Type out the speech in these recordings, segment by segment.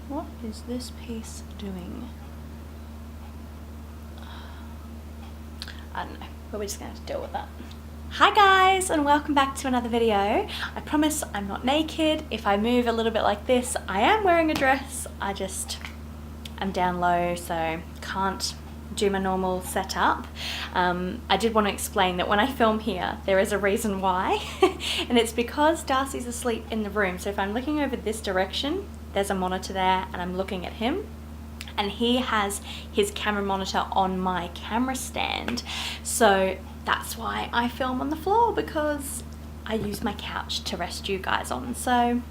What is this piece doing? I don't know, but we're just gonna have to deal with that. Hi guys, and welcome back to another video. I promise I'm not naked. If I move a little bit like this, I am wearing a dress. I'm down low, so can't do my normal setup. I did want to explain that when I film here, there is a reason why, and it's because Darcy's asleep in the room. So if I'm looking over this direction, there's a monitor there, and I'm looking at him. And he has his camera monitor on my camera stand. So that's why I film on the floor, because I use my couch to rest you guys on. So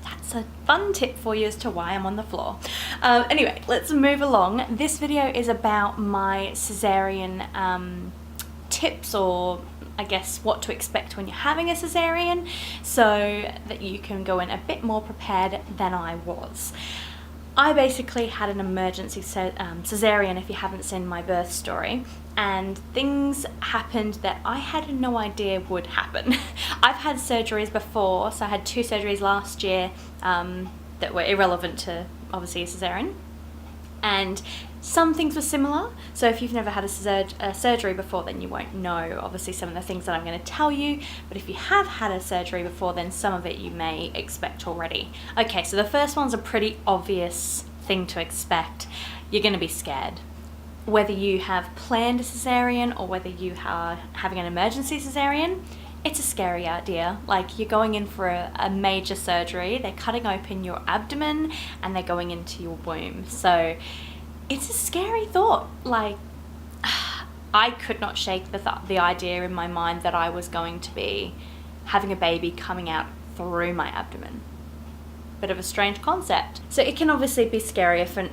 that's a fun tip for you as to why I'm on the floor. Anyway, let's move along. This video is about my cesarean tips, or I guess what to expect when you're having a cesarean, so that you can go in a bit more prepared than I was. I basically had an emergency cesarean, if you haven't seen my birth story, and things happened that I had no idea would happen. I've had surgeries before, so I had 2 surgeries last year that were irrelevant to obviously a cesarean, and some things were similar. So if you've never had a surgery before, then you won't know obviously some of the things that I'm going to tell you, but if you have had a surgery before, then some of it you may expect already. Okay, so the first one's a pretty obvious thing to expect. You're going to be scared. Whether you have planned a cesarean or whether you are having an emergency cesarean, it's a scary idea. Like, you're going in for a major surgery, they're cutting open your abdomen and they're going into your womb. So it's a scary thought. Like, I could not shake the idea in my mind that I was going to be having a baby coming out through my abdomen. Bit of a strange concept. So it can obviously be scary for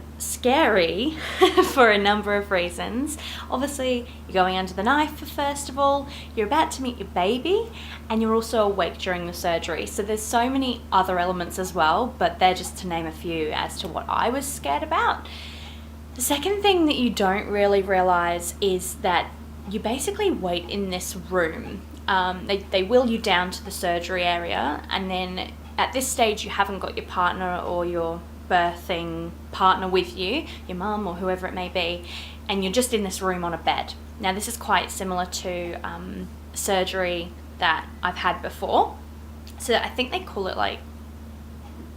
a number of reasons. Obviously, you're going under the knife first of all, you're about to meet your baby, and you're also awake during the surgery. So there's so many other elements as well, but they're just to name a few as to what I was scared about. The second thing that you don't really realize is that you basically wait in this room. They wheel you down to the surgery area, and then at this stage you haven't got your partner or your birthing partner with you, your mum or whoever it may be, and you're just in this room on a bed. Now this is quite similar to surgery that I've had before. So I think they call it, like,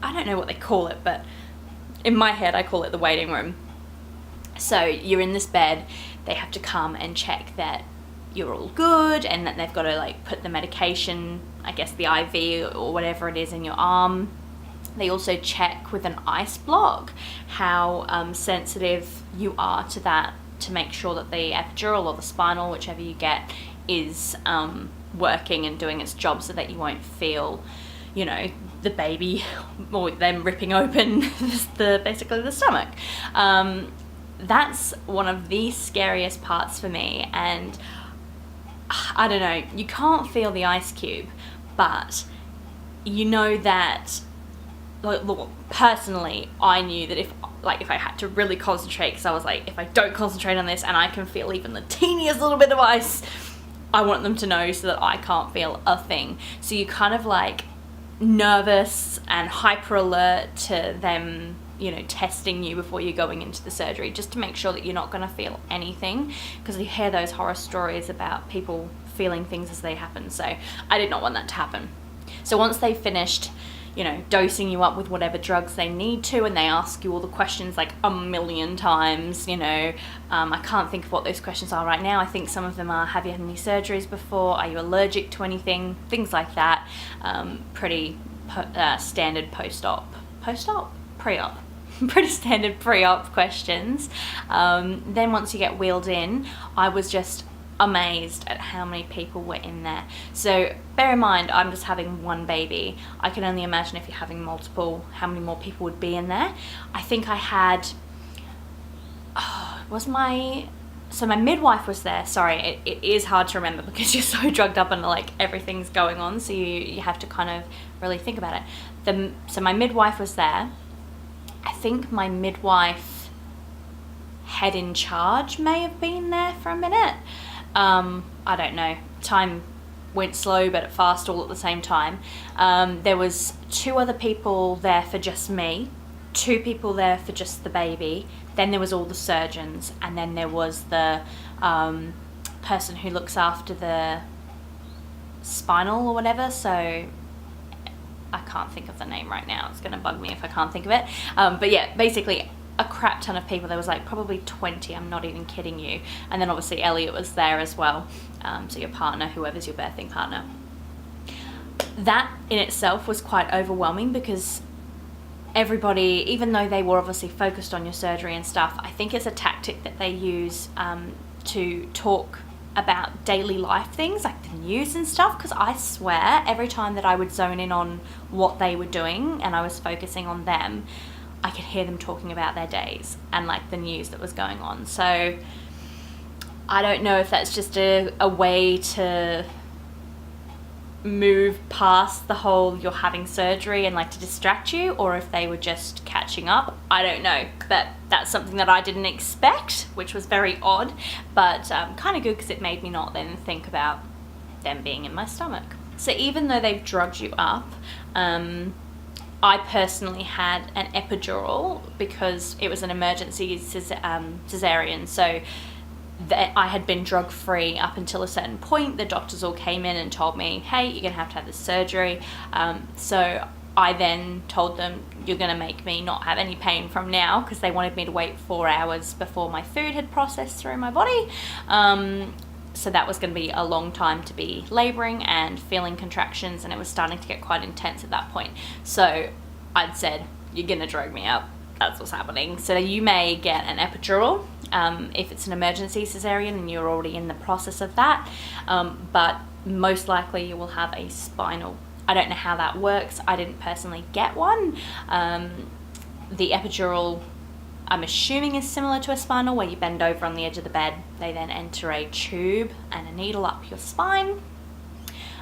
I don't know what they call it, but in my head I call it the waiting room. So you're in this bed, they have to come and check that you're all good and that they've got to, like, put the medication, I guess the IV or whatever it is, in your arm. They also check with an ice block how sensitive you are to that, to make sure that the epidural or the spinal, whichever you get, is working and doing its job, so that you won't feel, you know, the baby or them ripping open basically the stomach. That's one of the scariest parts for me, and I don't know, you can't feel the ice cube, but you know that, look, personally, I knew that if I had to really concentrate, because I was like, if I don't concentrate on this and I can feel even the teeniest little bit of ice, I want them to know so that I can't feel a thing. So you kind of like nervous and hyper alert to them, you know, testing you before you're going into the surgery, just to make sure that you're not going to feel anything, because you hear those horror stories about people feeling things as they happen. So I did not want that to happen. So once they finished, you know, dosing you up with whatever drugs they need to, and they ask you all the questions like a million times, you know, I can't think of what those questions are right now. I think some of them are, have you had any surgeries before? Are you allergic to anything? Things like that. Pretty standard pre-op, pretty standard pre-op questions. Then once you get wheeled in, I was just amazed at how many people were in there. So bear in mind, I'm just having one baby. I can only imagine if you're having multiple, how many more people would be in there. I think I had, so my midwife was there. Sorry, it is hard to remember because you're so drugged up and like everything's going on, so you have to kind of really think about it. So my midwife was there. I think my midwife head in charge may have been there for a minute. I don't know. Time went slow but fast all at the same time. There was 2 other people there for just me. 2 people there for just the baby, then there was all the surgeons, and then there was the person who looks after the spinal or whatever, so I can't think of the name right now, it's gonna bug me if I can't think of it, but yeah, basically a crap ton of people. There was like probably 20, I'm not even kidding you, and then obviously Elliot was there as well, so your partner, whoever's your birthing partner. That in itself was quite overwhelming because everybody, even though they were obviously focused on your surgery and stuff, I think it's a tactic that they use to talk about daily life things like the news and stuff, because I swear every time that I would zone in on what they were doing and I was focusing on them, I could hear them talking about their days and like the news that was going on. So I don't know if that's just a way to move past the whole you're having surgery and like to distract you, or if they were just catching up. I don't know, but that's something that I didn't expect, which was very odd, but kind of good because it made me not then think about them being in my stomach. So even though they've drugged you up, I personally had an epidural because it was an emergency cesarean, so that I had been drug free up until a certain point. The doctors all came in and told me, hey, you're gonna have this surgery. So I then told them, you're gonna make me not have any pain from now, because they wanted me to wait 4 hours before my food had processed through my body. So that was going to be a long time to be labouring and feeling contractions, and it was starting to get quite intense at that point. So I'd said, you're going to drug me up. That's what's happening. So you may get an epidural if it's an emergency cesarean and you're already in the process of that, but most likely you will have a spinal. I don't know how that works. I didn't personally get one. The epidural, I'm assuming, is similar to a spinal, where you bend over on the edge of the bed. They then enter a tube and a needle up your spine.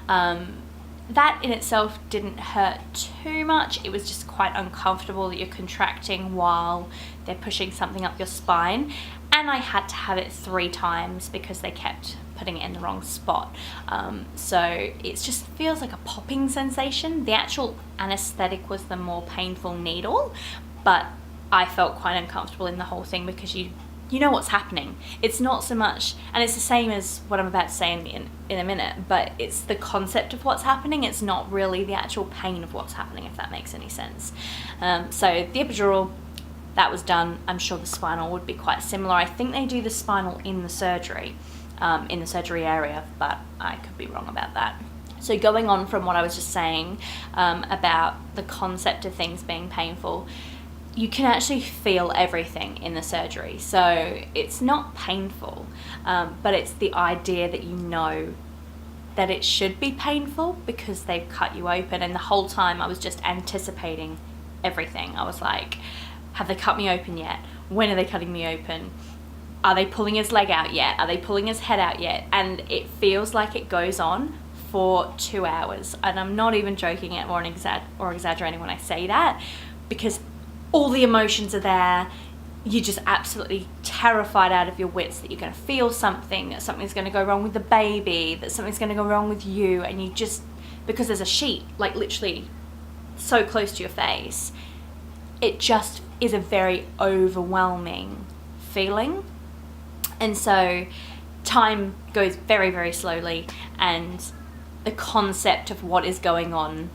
That in itself didn't hurt too much. It was just quite uncomfortable that you're contracting while they're pushing something up your spine. And I had to have it 3 times because they kept putting it in the wrong spot. So it just feels like a popping sensation. The actual anesthetic was the more painful needle, but I felt quite uncomfortable in the whole thing because you know what's happening. It's not so much, and it's the same as what I'm about to say in a minute, but it's the concept of what's happening. It's not really the actual pain of what's happening, if that makes any sense. So the epidural, that was done. I'm sure the spinal would be quite similar. I think they do the spinal in the surgery area, but I could be wrong about that. So going on from what I was just saying about the concept of things being painful, you can actually feel everything in the surgery. So it's not painful, but it's the idea that you know that it should be painful because they've cut you open. And the whole time I was just anticipating everything. I was like, have they cut me open yet? When are they cutting me open? Are they pulling his leg out yet? Are they pulling his head out yet? And it feels like it goes on for 2 hours. And I'm not even joking it or exaggerating when I say that, because all the emotions are there. You're just absolutely terrified out of your wits that you're going to feel something, that something's going to go wrong with the baby, that something's going to go wrong with you, and you just, because there's a sheet like literally so close to your face, it just is a very overwhelming feeling. And so time goes very, very slowly, and the concept of what is going on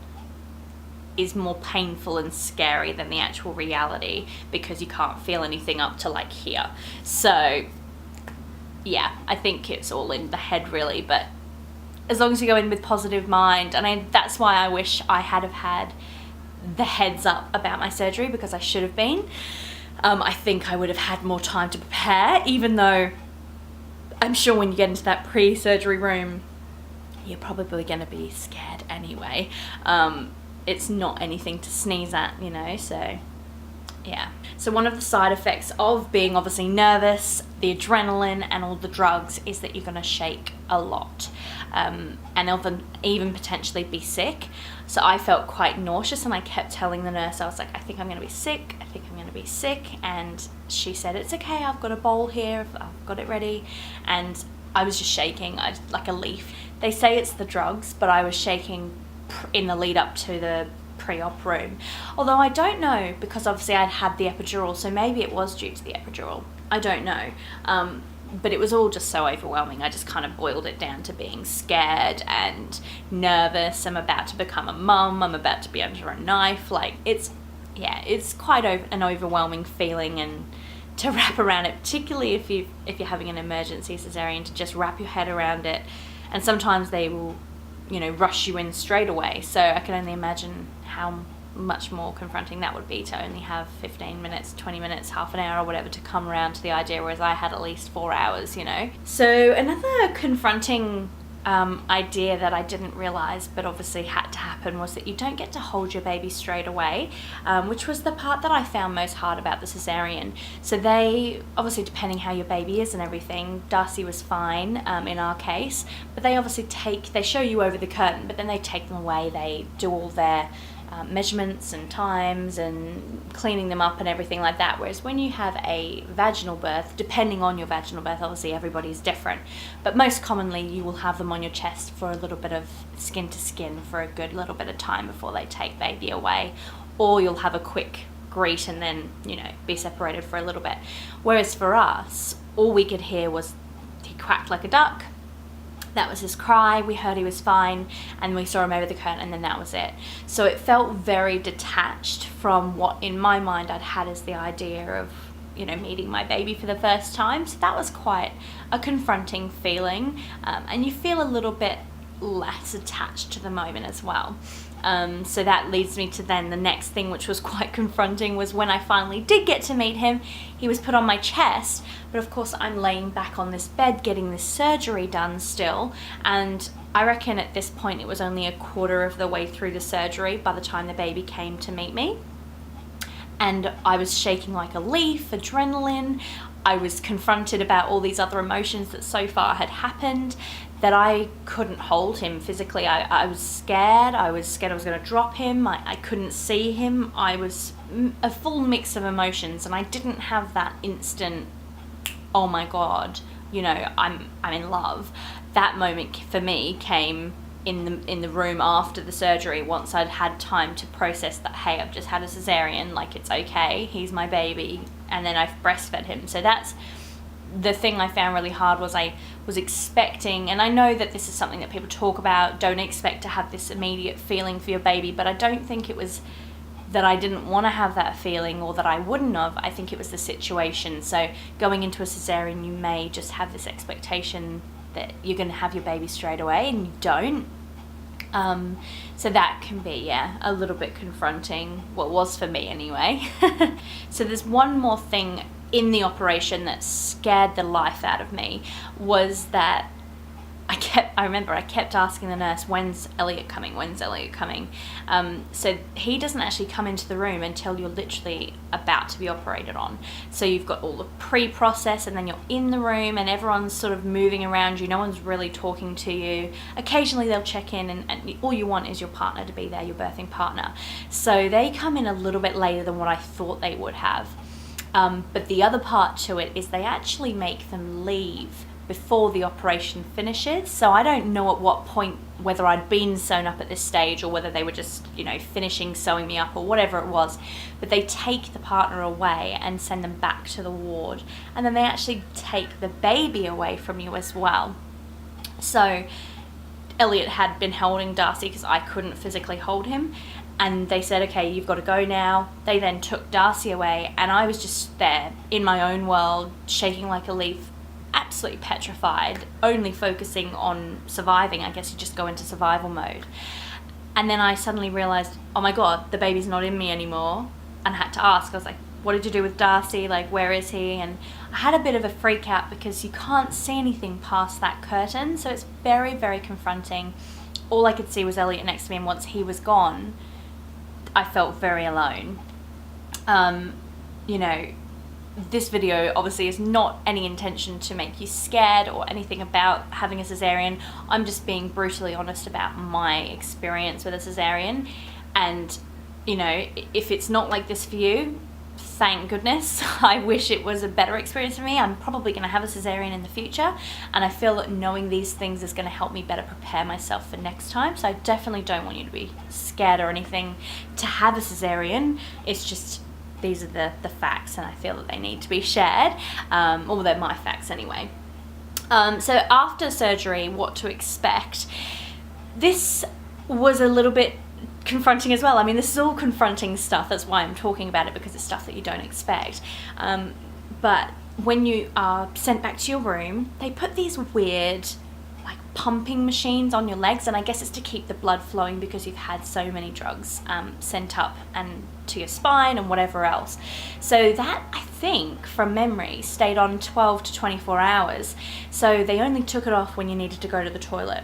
is more painful and scary than the actual reality, because you can't feel anything up to like here. So yeah, I think it's all in the head really, but as long as you go in with positive mind, and that's why I wish I had have had the heads up about my surgery, because I should have been. I think I would have had more time to prepare, even though I'm sure when you get into that pre-surgery room, you're probably going to be scared anyway. It's not anything to sneeze at, you know, so yeah. So one of the side effects of being obviously nervous, the adrenaline and all the drugs, is that you're going to shake a lot, and even potentially be sick. So I felt quite nauseous, and I kept telling the nurse, I was like, I think I'm going to be sick, I think I'm going to be sick. And she said, it's okay, I've got a bowl here, I've got it ready. And I was just shaking like a leaf. They say it's the drugs, but I was shaking in the lead up to the pre-op room. Although I don't know, because obviously I'd had the epidural, so maybe it was due to the epidural. I don't know. But it was all just so overwhelming. I just kind of boiled it down to being scared and nervous. I'm about to become a mum. I'm about to be under a knife. Like, it's quite an overwhelming feeling, and to wrap around it, particularly if you're having an emergency cesarean, to just wrap your head around it. And sometimes they will, rush you in straight away. So I can only imagine how much more confronting that would be to only have 15 minutes, 20 minutes, half an hour or whatever to come around to the idea, whereas I had at least 4 hours, So another confronting idea that I didn't realize but obviously had to happen was that you don't get to hold your baby straight away, which was the part that I found most hard about the cesarean. So they, obviously depending how your baby is and everything, Darcy was fine in our case, but they obviously they show you over the curtain, but then they take them away, they do all their measurements and times and cleaning them up and everything like that. Whereas when you have a vaginal birth, depending on your vaginal birth, obviously everybody's different, but most commonly you will have them on your chest for a little bit of skin to skin for a good little bit of time before they take baby away, or you'll have a quick greet and then be separated for a little bit. Whereas for us, all we could hear was he quacked like a duck. That was his cry, we heard he was fine, and we saw him over the curtain, and then that was it. So it felt very detached from what in my mind I'd had as the idea of meeting my baby for the first time. So that was quite a confronting feeling, and you feel a little bit less attached to the moment as well. So that leads me to then the next thing, which was quite confronting, was when I finally did get to meet him. He was put on my chest, but of course I'm laying back on this bed getting this surgery done still, and I reckon at this point it was only a quarter of the way through the surgery by the time the baby came to meet me. And I was shaking like a leaf, adrenaline. I was confronted about all these other emotions that so far had happened, that I couldn't hold him physically. I was scared. I was scared I was going to drop him. I couldn't see him. I was a full mix of emotions, and I didn't have that instant, oh my God, I'm in love. That moment for me came in the room after the surgery, once I'd had time to process that, hey, I've just had a cesarean, like, it's okay, he's my baby, and then I've breastfed him. So that's the thing I found really hard. Was I was expecting, and I know that this is something that people talk about, don't expect to have this immediate feeling for your baby, but I don't think it was that I didn't want to have that feeling or that I wouldn't have. I think it was the situation. So going into a cesarean, you may just have this expectation that you're going to have your baby straight away, and you don't. So that can be, a little bit confronting. Well, it was for me anyway. So there's one more thing in the operation that scared the life out of me, was that I remember I kept asking the nurse, when's Elliot coming? So he doesn't actually come into the room until you're literally about to be operated on. So you've got all the pre-process, and then you're in the room and everyone's sort of moving around you. No one's really talking to you. Occasionally they'll check in, and all you want is your partner to be there, your birthing partner. So they come in a little bit later than what I thought they would have. But the other part to it is they actually make them leave before the operation finishes. So I don't know at what point, whether I'd been sewn up at this stage or whether they were just, finishing sewing me up or whatever it was, but they take the partner away and send them back to the ward. And then they actually take the baby away from you as well. So Elliot had been holding Darcy because I couldn't physically hold him. And they said, okay, you've got to go now. They then took Darcy away, and I was just there in my own world, shaking like a leaf, absolutely petrified, only focusing on surviving. I guess you just go into survival mode. And then I suddenly realized, oh my God, the baby's not in me anymore. And I had to ask, I was like, what did you do with Darcy? Like, where is he? And I had a bit of a freak out because you can't see anything past that curtain. So it's very, very confronting. All I could see was Elliot next to me, and once he was gone, I felt very alone. This video obviously is not any intention to make you scared or anything about having a cesarean. I'm just being brutally honest about my experience with a cesarean. And, if it's not like this for you, thank goodness. I wish it was a better experience for me. I'm probably going to have a cesarean in the future, and I feel that knowing these things is going to help me better prepare myself for next time. So I definitely don't want you to be scared or anything to have a cesarean. It's just, these are the facts, and I feel that they need to be shared, or they're my facts anyway. So after surgery, what to expect? This was a little bit confronting as well. I mean, this is all confronting stuff. That's why I'm talking about it, because it's stuff that you don't expect. But when you are sent back to your room, they put these weird like pumping machines on your legs, and I guess it's to keep the blood flowing because you've had so many drugs sent up and to your spine and whatever else. So that, I think from memory, stayed on 12 to 24 hours. So they only took it off when you needed to go to the toilet.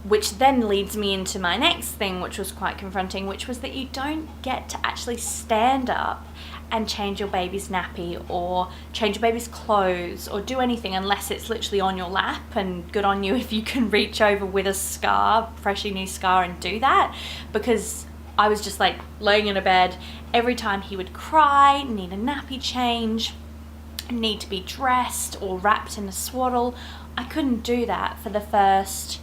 Which then leads me into my next thing, which was quite confronting, which was that you don't get to actually stand up and change your baby's nappy or change your baby's clothes or do anything unless it's literally on your lap, and good on you if you can reach over with a scar, freshly new scar, and do that, because I was just like laying in a bed every time he would cry, need a nappy change, need to be dressed or wrapped in a swaddle. I couldn't do that for the first,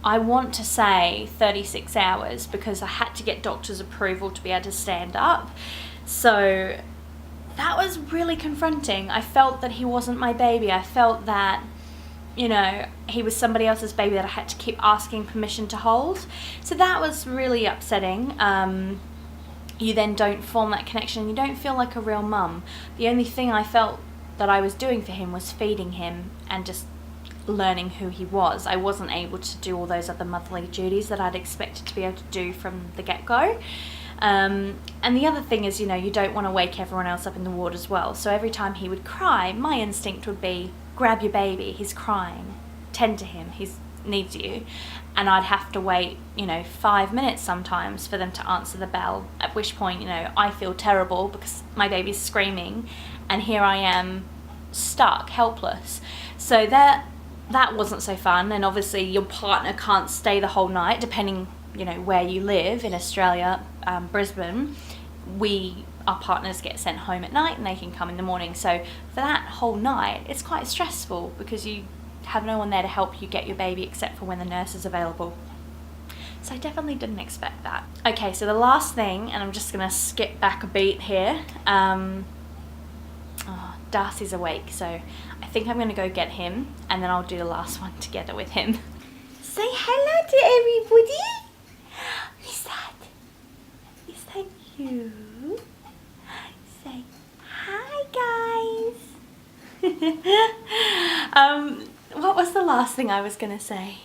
I want to say 36 hours, because I had to get doctor's approval to be able to stand up. So that was really confronting. I felt that he wasn't my baby. I felt that, you know, he was somebody else's baby that I had to keep asking permission to hold. So that was really upsetting. You then don't form that connection. You don't feel like a real mum. The only thing I felt that I was doing for him was feeding him and just learning who he was. I wasn't able to do all those other motherly duties that I'd expected to be able to do from the get-go. And the other thing is, you know, you don't want to wake everyone else up in the ward as well. So every time he would cry, my instinct would be, grab your baby, he's crying, tend to him, he needs you. And I'd have to wait, you know, 5 minutes sometimes for them to answer the bell, at which point, you know, I feel terrible because my baby's screaming and here I am stuck, helpless. So that wasn't so fun. And obviously your partner can't stay the whole night, depending, you know, where you live. In Australia, Brisbane, our partners get sent home at night and they can come in the morning. So for that whole night, it's quite stressful because you have no one there to help you get your baby except for when the nurse is available. So I definitely didn't expect that. Okay, so the last thing, and I'm just gonna skip back a beat here. Darcy's awake, so I think I'm gonna go get him and then I'll do the last one together with him. Say hello to everybody. Is that you? Say hi, guys. What was the last thing I was gonna say?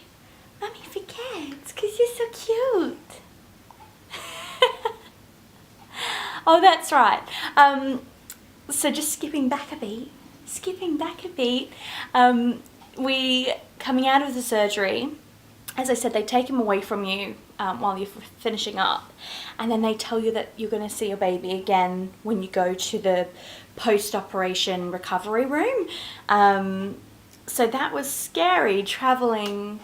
Mummy forgets because you're so cute. Oh, that's right. So just skipping back a beat, we, coming out of the surgery, as I said, they take him away from you while you're finishing up, and then they tell you that you're going to see your baby again when you go to the post-operation recovery room. So that was scary, travelling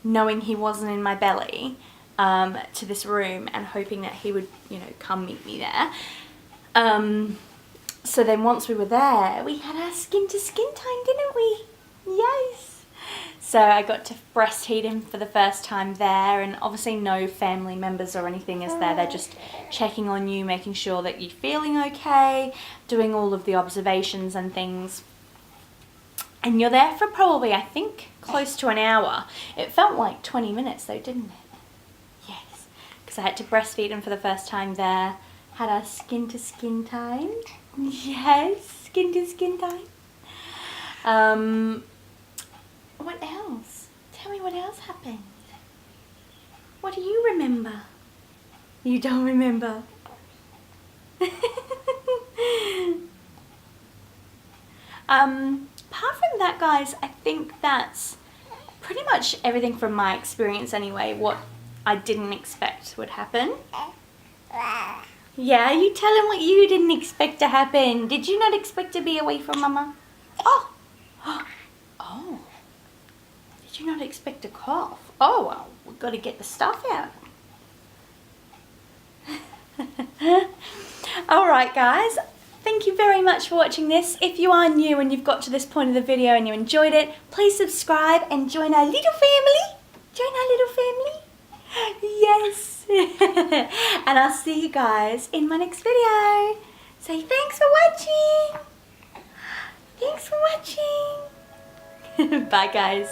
knowing he wasn't in my belly to this room and hoping that he would, you know, come meet me there. So then once we were there, we had our skin-to-skin time, didn't we? Yes! So I got to breastfeed him for the first time there, and obviously no family members or anything is there. They're just checking on you, making sure that you're feeling okay, doing all of the observations and things. And you're there for probably, I think, close to an hour. It felt like 20 minutes though, didn't it? Yes, because I had to breastfeed him for the first time there. Had our skin-to-skin time. Yes, skin-to-skin time. What else? Tell me what else happened. What do you remember? You don't remember? Apart from that, guys, I think that's pretty much everything from my experience anyway, what I didn't expect would happen. Yeah, you tell him what you didn't expect to happen. Did you not expect to be away from Mama? Oh! Oh. Did you not expect to cough? Oh, well, we've got to get the stuff out. Alright. Alright guys, thank you very much for watching this. If you are new and you've got to this point of the video and you enjoyed it, please subscribe and join our little family. Join our little family. Yes. And I'll see you guys in my next video. Say thanks for watching. Thanks for watching. Bye guys.